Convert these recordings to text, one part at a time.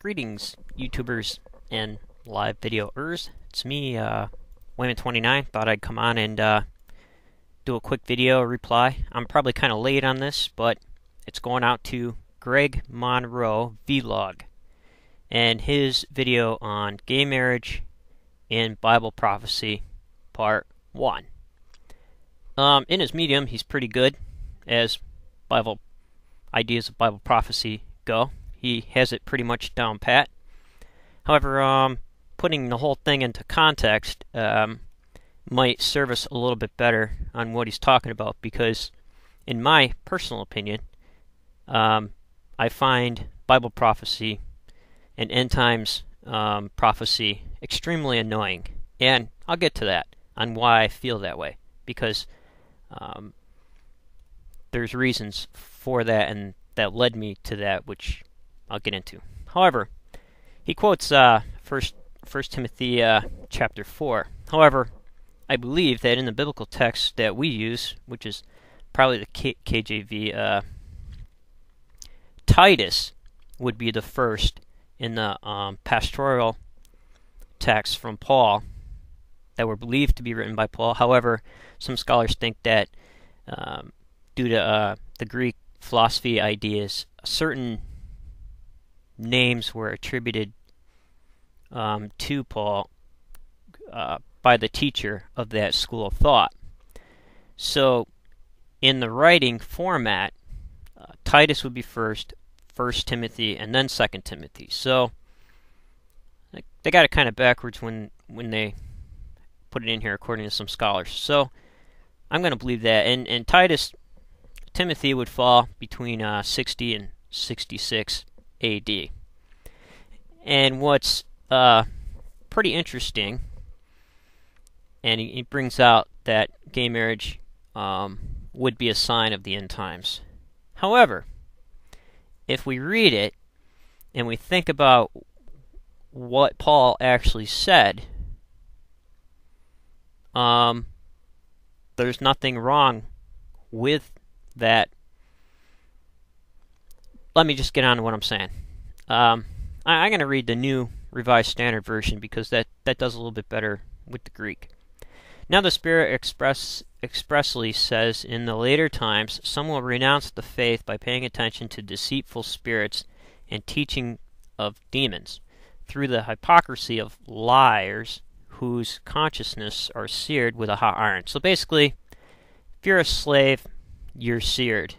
Greetings, YouTubers and live videoers. It's me, Wayman29. Thought I'd come on and do a quick video reply. I'm probably kind of late on this, but it's going out to Greg Monroe Vlog and his video on gay marriage in Bible Prophecy, Part 1. In his medium, he's pretty good as Bible ideas of Bible prophecy go. He has it pretty much down pat. However, putting the whole thing into context might serve us a little bit better on what he's talking about, because in my personal opinion, I find Bible prophecy and end times prophecy extremely annoying. And I'll get to that on why I feel that way, because there's reasons for that, and that led me to that, which I'll get into. However, he quotes 1 Timothy chapter 4. However, I believe that in the biblical text that we use, which is probably the KJV, Titus would be the first in the pastoral texts from Paul that were believed to be written by Paul. However, some scholars think that due to the Greek philosophy ideas, certain names were attributed to Paul by the teacher of that school of thought. So, in the writing format, Titus would be first, 1 Timothy, and then 2 Timothy. So, they got it kind of backwards when they put it in here, according to some scholars. So, I'm going to believe that. And Timothy would fall between 60 and 66 AD. And what's pretty interesting, and he brings out that gay marriage would be a sign of the end times. However, if we read it and we think about what Paul actually said, there's nothing wrong with that. Let me just get on to what I'm saying. I'm going to read the New Revised Standard Version, because that does a little bit better with the Greek. Now the Spirit expressly says, in the later times, some will renounce the faith by paying attention to deceitful spirits and teaching of demons, through the hypocrisy of liars whose consciousness are seared with a hot iron. So basically, if you're a slave, you're seared.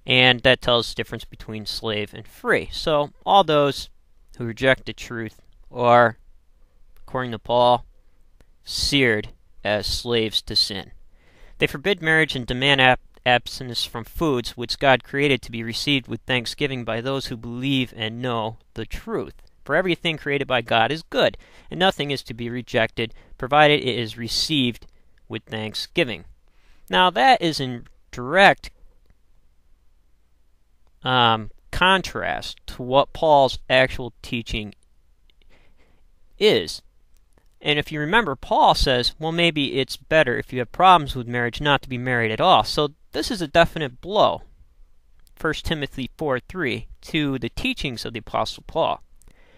And that tells the difference between slave and free. So all those who reject the truth are, according to Paul, seared as slaves to sin. They forbid marriage and demand abstinence from foods which God created to be received with thanksgiving by those who believe and know the truth. For everything created by God is good, and nothing is to be rejected, provided it is received with thanksgiving. Now that is in direct contrast to what Paul's actual teaching is. And if you remember, Paul says, well, maybe it's better if you have problems with marriage not to be married at all. So this is a definite blow, 1 Timothy 4:3, to the teachings of the Apostle Paul.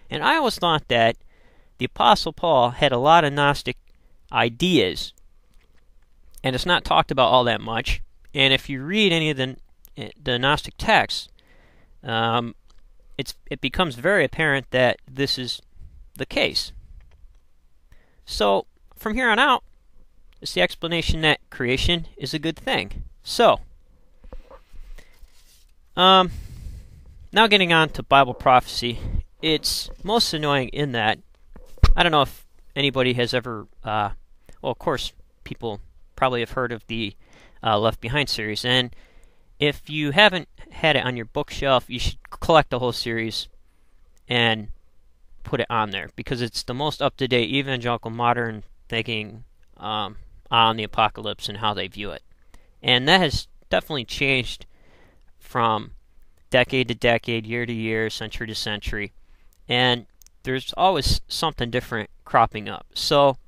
And I always thought that the Apostle Paul had a lot of Gnostic ideas, and it's not talked about all that much. And if you read any of the Gnostic texts, it becomes very apparent that this is the case. So, from here on out, it's the explanation that creation is a good thing. So, now getting on to Bible prophecy, it's most annoying in that, I don't know if anybody has ever, well, of course, people probably have heard of the Left Behind series, and if you haven't had it on your bookshelf, you should collect the whole series and put it on there, because it's the most up-to-date evangelical modern thinking on the apocalypse and how they view it. And that has definitely changed from decade to decade, year to year, century to century, and there's always something different cropping up. So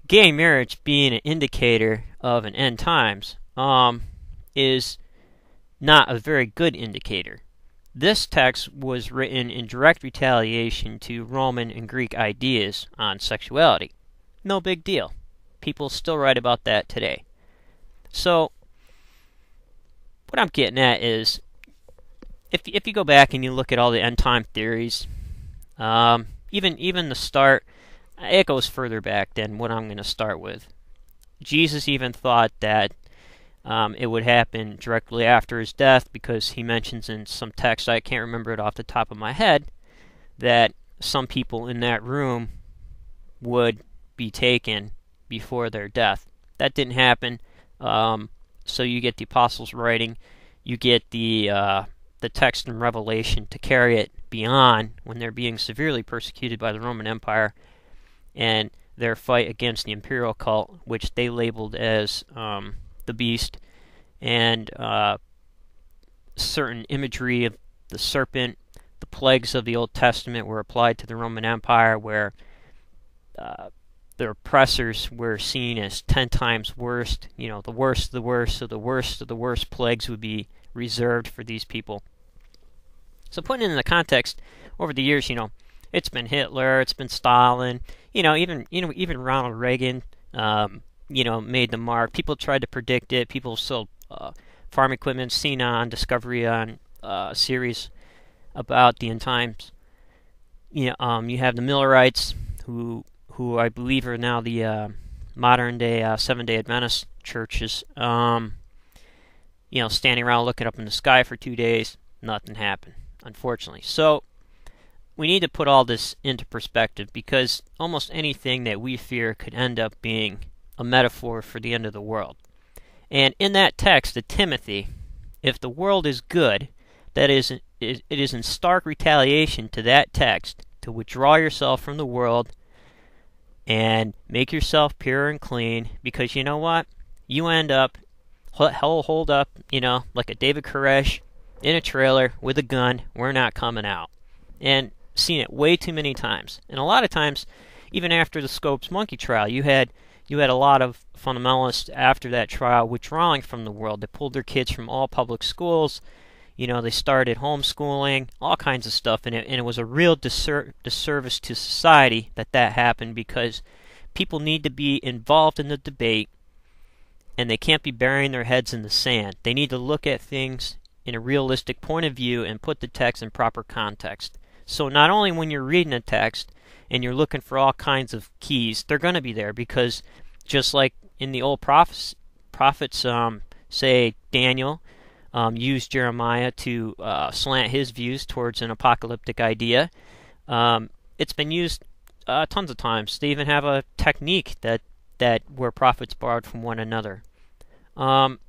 gay marriage being an indicator of an end times is not a very good indicator. This text was written in direct retaliation to Roman and Greek ideas on sexuality. No big deal. People still write about that today. So, what I'm getting at is, if you go back and you look at all the end time theories, even the start, it goes further back than what I'm going to start with. Jesus even thought that it would happen directly after his death, because he mentions in some text, I can't remember it off the top of my head, that some people in that room would be taken before their death. That didn't happen. So you get the apostles writing, you get the text in Revelation to carry it beyond when they're being severely persecuted by the Roman Empire, and their fight against the imperial cult, which they labeled as the beast, and certain imagery of the serpent. The plagues of the Old Testament were applied to the Roman Empire, where their oppressors were seen as 10 times worse. The worst of the worst of the worst of the worst plagues would be reserved for these people. So putting it in the context, over the years, it's been Hitler, it's been Stalin, even Ronald Reagan, made the mark. People tried to predict it. People sold farm equipment, seen on Discovery on a series about the end times. You have the Millerites, who I believe are now the modern day Seventh-day Adventist churches. Standing around looking up in the sky for 2 days, nothing happened, unfortunately. So we need to put all this into perspective, because almost anything that we fear could end up being a metaphor for the end of the world. And in that text to Timothy, if the world is good, it is in stark retaliation to that text to withdraw yourself from the world and make yourself pure and clean, because you know what? You end up holed up, like a David Koresh in a trailer with a gun. We're not coming out. And seen it way too many times. And a lot of times, even after the Scopes monkey trial, you had a lot of fundamentalists after that trial withdrawing from the world. They pulled their kids from all public schools. They started homeschooling, all kinds of stuff, and it was a real disservice to society that happened, because people need to be involved in the debate, and they can't be burying their heads in the sand. They need to look at things in a realistic point of view and put the text in proper context. So not only when you're reading a text and you're looking for all kinds of keys, they're going to be there, because just like in the old prophets, say Daniel used Jeremiah to slant his views towards an apocalyptic idea. It's been used tons of times. They even have a technique that where prophets borrowed from one another.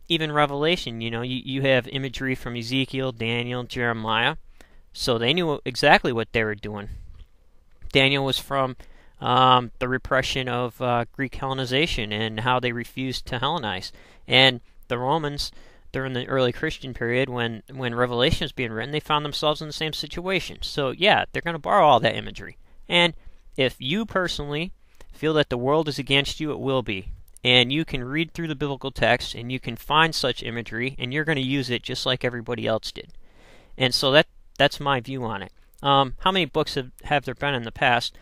Even Revelation, you have imagery from Ezekiel, Daniel, Jeremiah, so they knew exactly what they were doing. Daniel was from the repression of Greek Hellenization and how they refused to Hellenize. And the Romans, during the early Christian period, when Revelation was being written, they found themselves in the same situation. So yeah, they're going to borrow all that imagery. And if you personally feel that the world is against you, it will be. And you can read through the biblical text and you can find such imagery, and you're going to use it just like everybody else did. And so that's my view on it. How many books have there been in the past?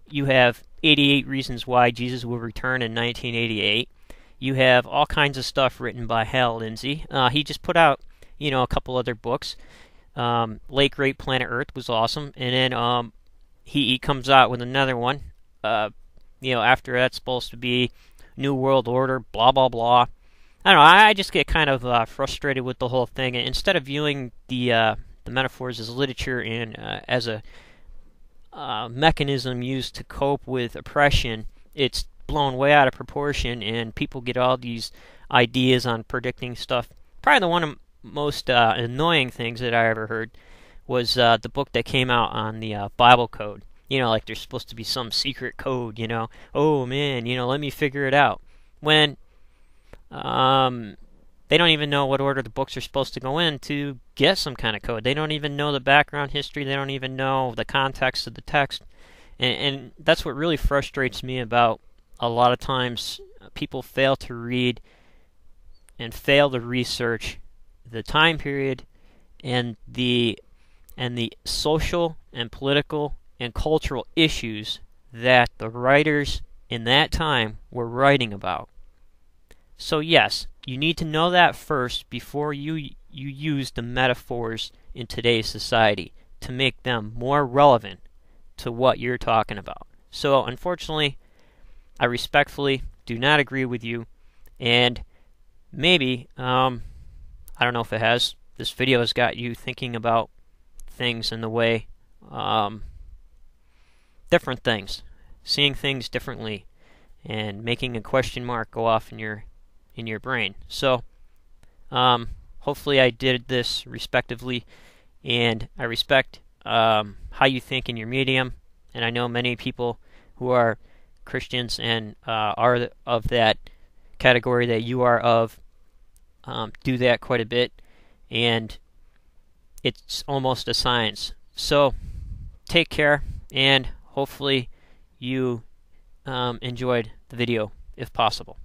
You have 88 Reasons Why Jesus Will Return in 1988. You have all kinds of stuff written by Hal Lindsey. He just put out, a couple other books. Late Great Planet Earth was awesome. And then he comes out with another one. After that's supposed to be New World Order, blah, blah, blah. I don't know, I just get kind of frustrated with the whole thing. And instead of viewing the metaphors as literature and as a mechanism used to cope with oppression, it's blown way out of proportion, and people get all these ideas on predicting stuff. Probably the one of the most annoying things that I ever heard was the book that came out on the Bible code. Like there's supposed to be some secret code, Oh man, let me figure it out. When they don't even know what order the books are supposed to go in to get some kind of code. They don't even know the background history. They don't even know the context of the text. And that's what really frustrates me about a lot of times people fail to read and fail to research the time period and the and the social and political and cultural issues that the writers in that time were writing about. So yes, you need to know that first before you use the metaphors in today's society to make them more relevant to what you're talking about. So unfortunately, I respectfully do not agree with you, and maybe, I don't know if it has, this video has got you thinking about things in the way, different things, seeing things differently, and making a question mark go off in your brain. So, hopefully I did this respectively, and I respect how you think in your medium, and I know many people who are Christians and are of that category that you are of do that quite a bit, and it's almost a science. So take care, and hopefully you enjoyed the video if possible.